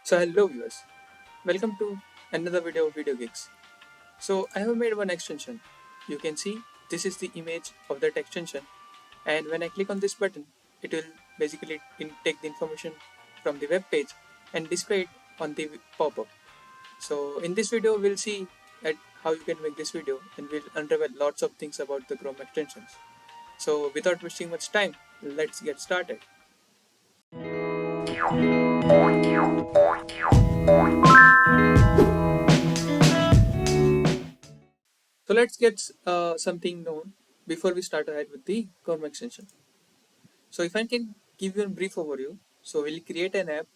So hello viewers, welcome to another video of Video Gigs. So I have made one extension. You can see this is the image of that extension, and when I click on this button, it will basically take the information from the web page and display it on the pop-up. So in this video we'll see at how you can make this video, and we'll unravel lots of things about the Chrome extensions. So without wasting much time, let's get started. So let's get something known before we start ahead with the Chrome extension. So if I can give you a brief overview, so we'll create an app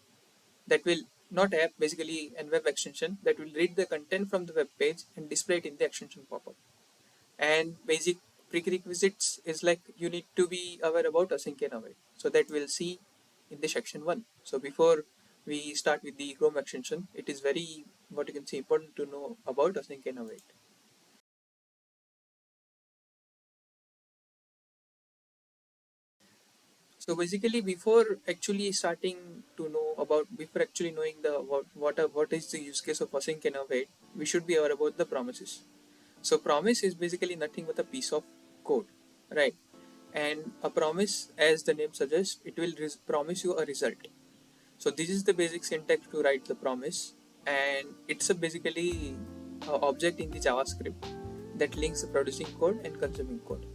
that will not app basically a web extension that will read the content from the web page and display it in the extension pop-up. And basic prerequisites is like you need to be aware about async and await. So that we'll see in the section 1. So before we start with the Chrome extension, it is very what you can say important to know about async and await. So basically, before actually starting to know about, before actually knowing the what is the use case of async and await, we should be aware about the promises. So promise is basically nothing but a piece of code, right? And a promise, as the name suggests, it will promise you a result. So this is the basic syntax to write the promise, and it's a basically object in the JavaScript that links the producing code and consuming code.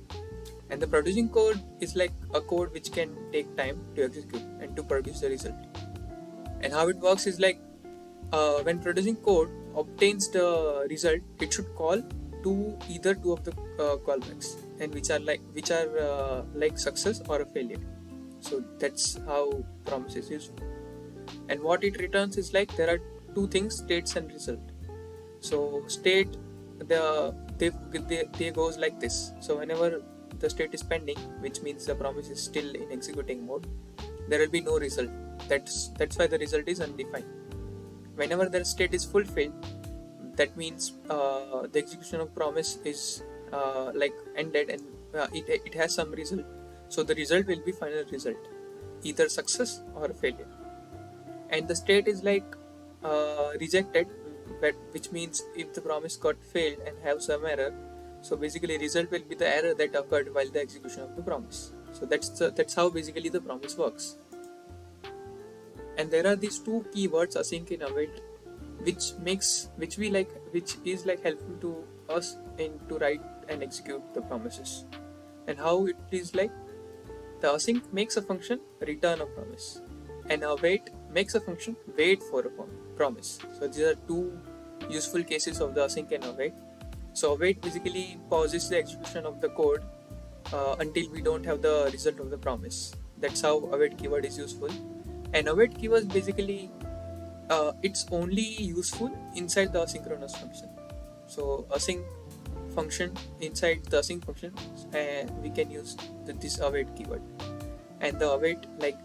And the producing code is like a code which can take time to execute and to produce the result. And how it works is like when producing code obtains the result, it should call to either two of the callbacks, and which are like success or a failure. So that's how promise is useful. And what it returns is like there are two things: states and result. So state they goes like this. So whenever the state is pending, which means the promise is still in executing mode, there will be no result. That's why the result is undefined. Whenever the state is fulfilled, that means the execution of promise is like ended, and it has some result. So the result will be final result, either success or failure. And the state is like rejected, which means if the promise got failed and have some error, so basically result will be the error that occurred while the execution of the promise. So that's how basically the promise works. And there are these two keywords, async and await, which is like helpful to us in to write and execute the promises. And how it is like the async makes a function return a promise, and await makes a function wait for a promise. So these are two useful cases of the async and await. So await basically pauses the execution of the code until we don't have the result of the promise. That's how await keyword is useful. And await keyword basically it's only useful inside the asynchronous function. So async function, inside the async function, we can use this await keyword. And the await, like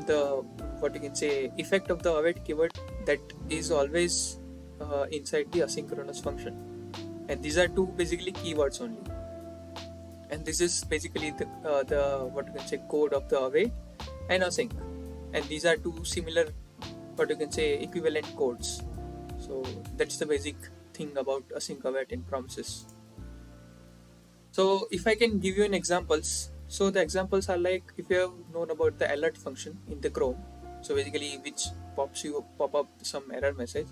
the what you can say effect of the await keyword, that is always inside the asynchronous function. And these are two basically keywords only. And this is basically the what you can say code of the await and async. And these are two similar what you can say equivalent codes. So that's the basic thing about async, await, and promises. So if I can give you an examples, so the examples are like, if you have known about the alert function in the Chrome, so basically which pop up some error message.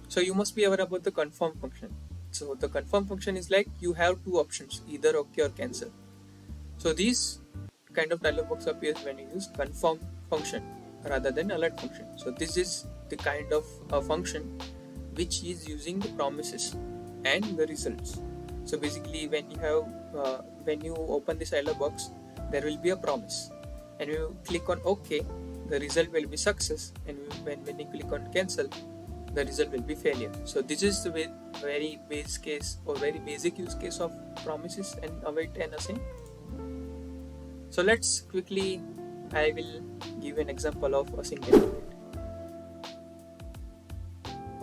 So you must be aware about the confirm function. So the confirm function is like you have two options, either okay or cancel. So these kind of dialog box appears when you use confirm function rather than alert function. So this is the kind of a function which is using the promises and the results. So basically when you open this dialog box, there will be a promise, and you click on OK, the result will be success, and when you click on cancel, the result will be failure. So this is the very base case or very basic use case of promises and await and async. So let's quickly, I will give an example of async and await.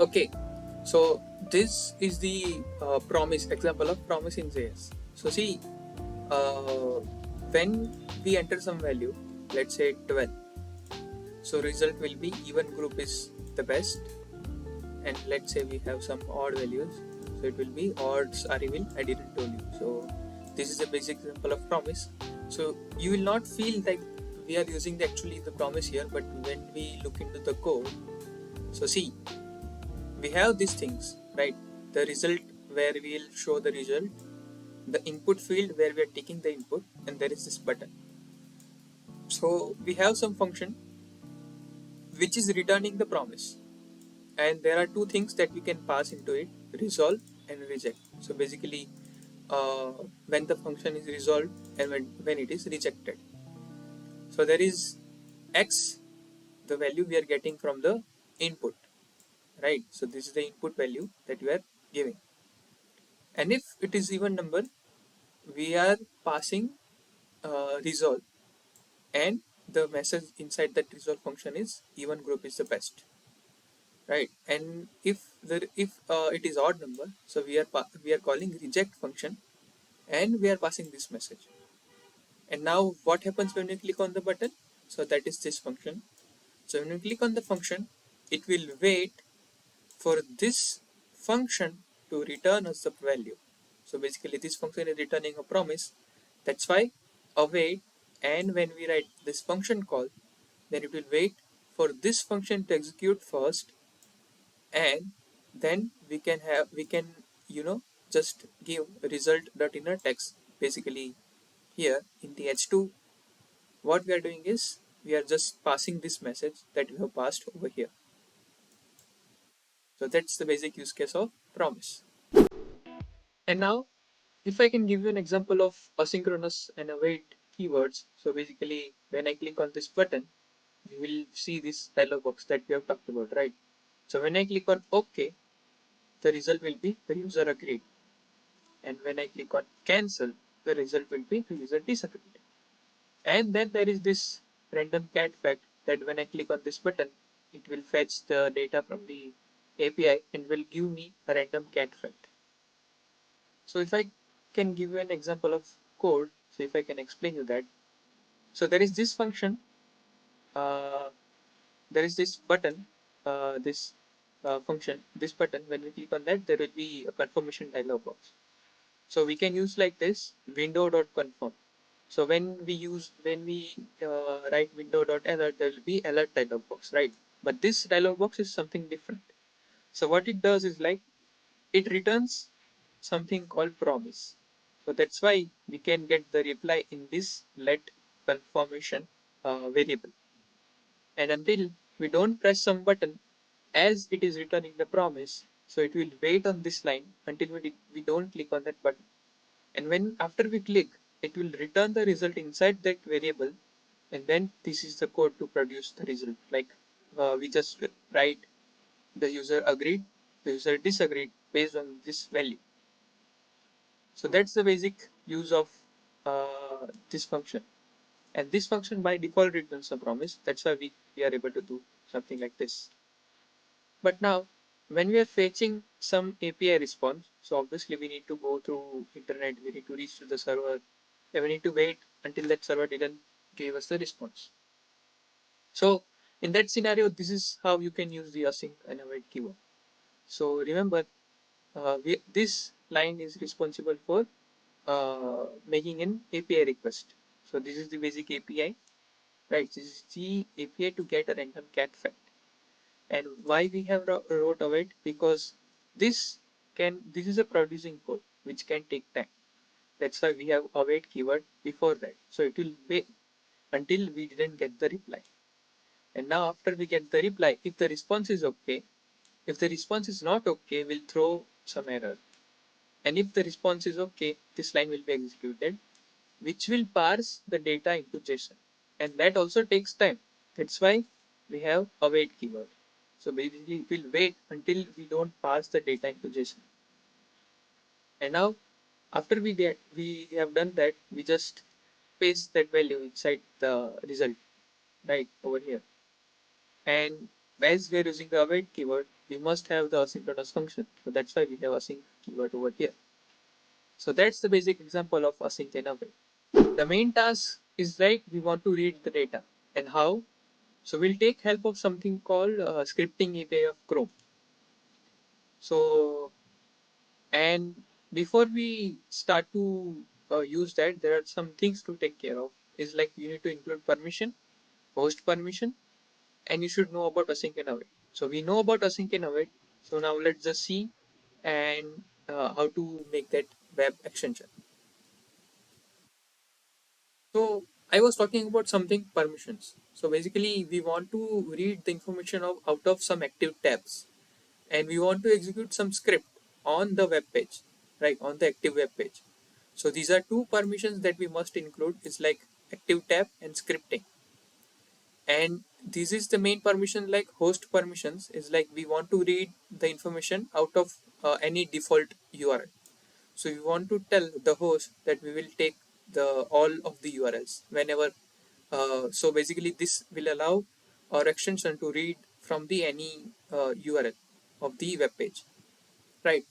Okay, so this is the example of promise in JS. So see, when we enter some value, let's say 12, So result will be even group is the best, and let's say we have some odd values, so it will be odds are evil, I didn't tell you. So this is a basic example of promise. So you will not feel like we are using actually the promise here, but when we look into the code, so see, we have these things, right? The result where we will show the result, the input field where we are taking the input, and there is this button. So we have some function which is returning the promise, and there are two things that we can pass into it: resolve and reject. So basically, when the function is resolved and when it is rejected. So there is x, the value we are getting from the input, right? So this is the input value that we are giving, and if it is even number, we are passing resolve, and the message inside that resolve function is even group is the best, right? And if it is odd number, so we are calling reject function, and we are passing this message. And now what happens when you click on the button? So that is this function. So when you click on the function, it will wait for this function to return us the value. So basically this function is returning a promise. That's why await, and when we write this function call, then it will wait for this function to execute first, and then we can just give result.inner text. Basically here in the h2, what we are doing is we are just passing this message that we have passed over here. So that's the basic use case of promise. And now, if I can give you an example of asynchronous and await keywords, so basically when I click on this button, you will see this dialog box that we have talked about, right? So when I click on OK, the result will be the user agreed. And when I click on cancel, the result will be the user disagreed. And then there is this random cat fact that when I click on this button, it will fetch the data from the API and will give me a random cat fact. So if I can give you an example of code, so if I can explain you that. So there is this function, uh, there is this button, this function, this button. When we click on that, there will be a confirmation dialog box. So we can use like this window.confirm. So when we write window.alert, there will be alert dialog box, right? But this dialog box is something different. So what it does is like it returns something called promise. So that's why we can get the reply in this let confirmation variable. And until we don't press some button, as it is returning the promise, so it will wait on this line until we don't click on that button. And when after we click, it will return the result inside that variable, and then this is the code to produce the result. Like we just write the user agreed, the user disagreed based on this value. So that's the basic use of this function. And this function by default returns a promise. That's why we are able to do something like this. But now, when we are fetching some API response, so obviously we need to go through internet, we need to reach to the server, and we need to wait until that server didn't give us the response. So in that scenario, this is how you can use the async and await keyword. So remember, this line is responsible for making an API request. So this is the basic API, right? This is the API to get a random cat fact. And why we have wrote await? Because this is a producing code which can take time. That's why we have await keyword before that. So it will wait until we didn't get the reply. And now after we get the reply, if the response is okay, if the response is not okay, we'll throw some error. And if the response is okay, this line will be executed, which will parse the data into JSON. And that also takes time. That's why we have await keyword. So basically it will wait until we don't pass the data into JSON. And now after we have done that, we just paste that value inside the result right over here. And as we are using the await keyword, we must have the asynchronous function. So that's why we have async keyword over here. So that's the basic example of async and await. The main task is like we want to read the data. And how? So we'll take help of something called scripting API of Chrome. So, and before we start to use that, there are some things to take care of. Is like you need to include permission, host permission, and you should know about async and await. So we know about async and await. So now let's just see and how to make that web extension. So I was talking about something permissions. So basically we want to read the information out of some active tabs, and we want to execute some script on the web page, right, on the active web page. So these are two permissions that we must include. It's like active tab and scripting. And this is the main permission. Like host permissions is like we want to read the information out of any default URL. So we want to tell the host that we will take the all of the URLs whenever. So basically, this will allow our extension to read from the any URL of the web page, right?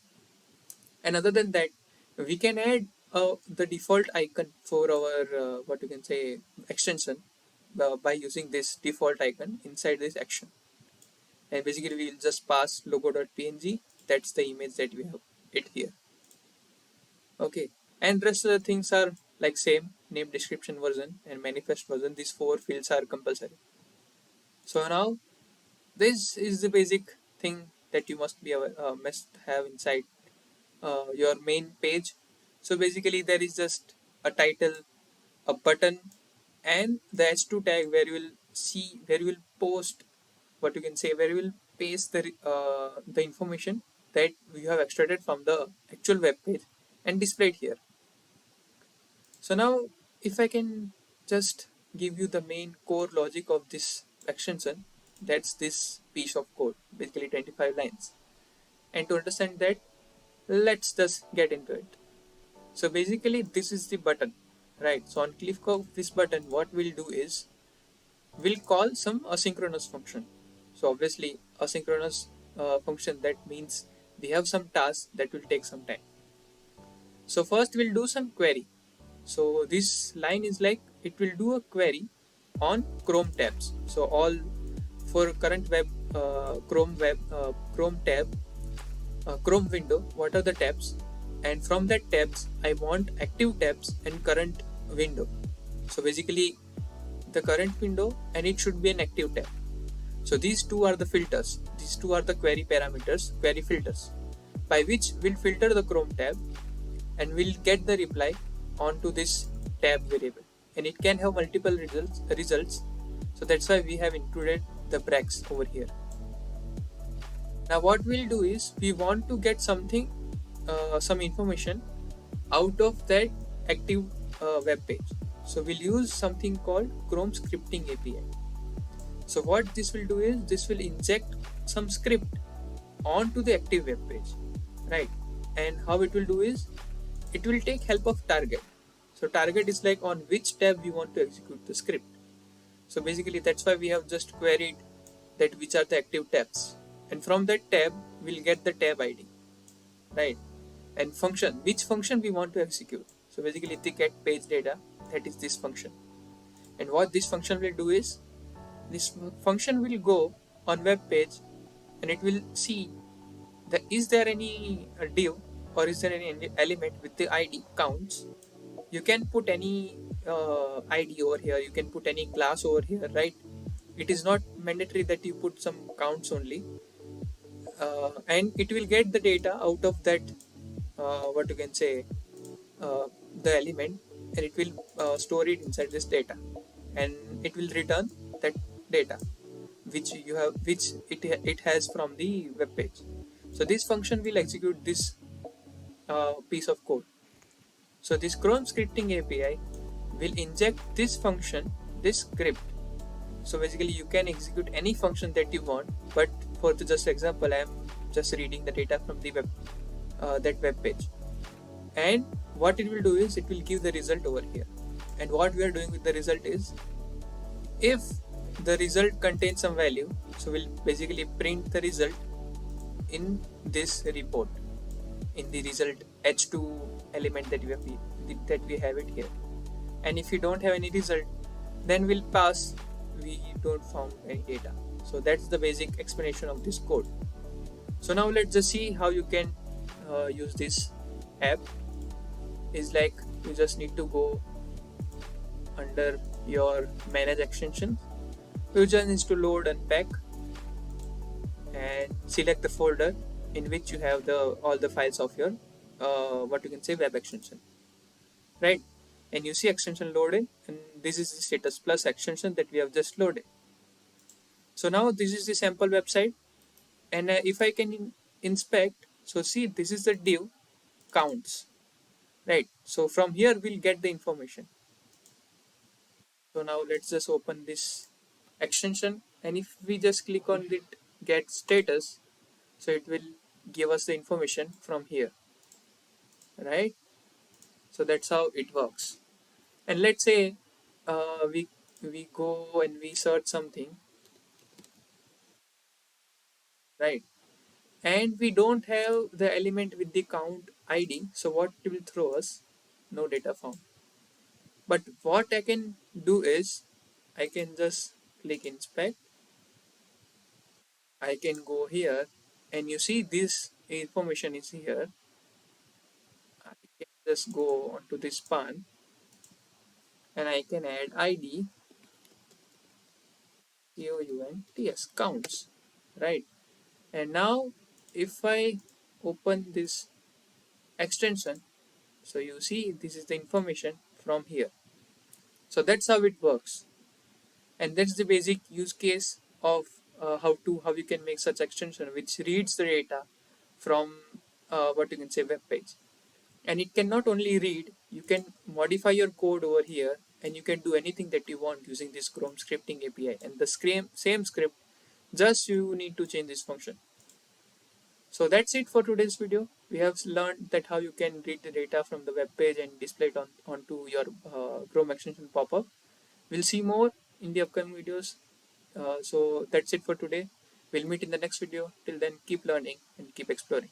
And other than that, we can add the default icon for our what you can say extension by using this default icon inside this action. And basically, we will just pass logo.png. That's the image that we have it here. Okay, and rest of the things are like same name, description, version, and manifest version. These four fields are compulsory. So now this is the basic thing that you must have inside your main page. So basically, there is just a title, a button, and the h2 tag where you will see, where you will post, what you can say, where you will paste the information that you have extracted from the actual web page and display it here. So now, if I can just give you the main core logic of this extension, that's this piece of code, basically 25 lines. And to understand that, let's just get into it. So basically, this is the button, right? So on click of this button, what we'll do is we'll call some asynchronous function. So obviously, asynchronous function, that means we have some task that will take some time. So first we'll do some query. So this line is like it will do a query on Chrome tabs. So all for current web Chrome tab, Chrome window, what are the tabs? And from that tabs, I want active tabs and current window. So basically, the current window, and it should be an active tab. So these two are the filters. These two are the query parameters, query filters, by which we'll filter the Chrome tab and we'll get the reply onto this tab variable. And it can have multiple results. So that's why we have included the brackets over here. Now what we'll do is we want to get something, some information out of that active web page. So we'll use something called Chrome scripting API. So what this will do is this will inject some script onto the active web page, right? And how it will do is it will take help of target. So target is like on which tab we want to execute the script. So basically that's why we have just queried that which are the active tabs, and from that tab we'll get the tab ID, right? And function, which function we want to execute. So basically the get page data, that is this function. And what this function will do is this function will go on web page and it will see that is there any div or is there any element with the ID counts. You can put any ID over here, you can put any class over here, right? It is not mandatory that you put some counts only, and it will get the data out of that what you can say the element, and it will store it inside this data, and it will return that data which it has from the web page. So this function will execute this piece of code. So this Chrome scripting API will inject this function, this script. So basically you can execute any function that you want, but for the just example I am just reading the data from the web that web page. And what it will do is it will give the result over here. And what we are doing with the result is, if the result contains some value, so we'll basically print the result in this report, in the result h2 element that we have it here. And if you don't have any result, then we'll pass we don't found any data. So that's the basic explanation of this code. So now let's just see how you can use this app. Is like you just need to go under your manage extensions. You just need to load unpack and select the folder in which you have the all the files of your what you can say web extension, right? And you see extension loaded, and this is the status plus extension that we have just loaded. So now this is the sample website, and if I can inspect, so see this is the div counts, right? So from here we'll get the information. So now let's just open this extension, and if we just click on it get status, so it will give us the information from here, right? So that's how it works. And let's say we go and we search something, right? And we don't have the element with the count id, so what it will throw us? No data found. But what I can do is I can just click inspect. I can go here, and you see this information is here. I can just go onto this span, and I can add id counts counts, right? And now if I open this extension, so you see this is the information from here. So that's how it works, and that's the basic use case of how you can make such extension which reads the data from what you can say web page. And it can not only read, you can modify your code over here, and you can do anything that you want using this Chrome scripting API, and the same script, just you need to change this function. So that's it for today's video. We have learned that how you can read the data from the web page and display it onto your Chrome extension pop-up. We'll see more in the upcoming videos. So that's it for today. We'll meet in the next video. Till then, keep learning and keep exploring.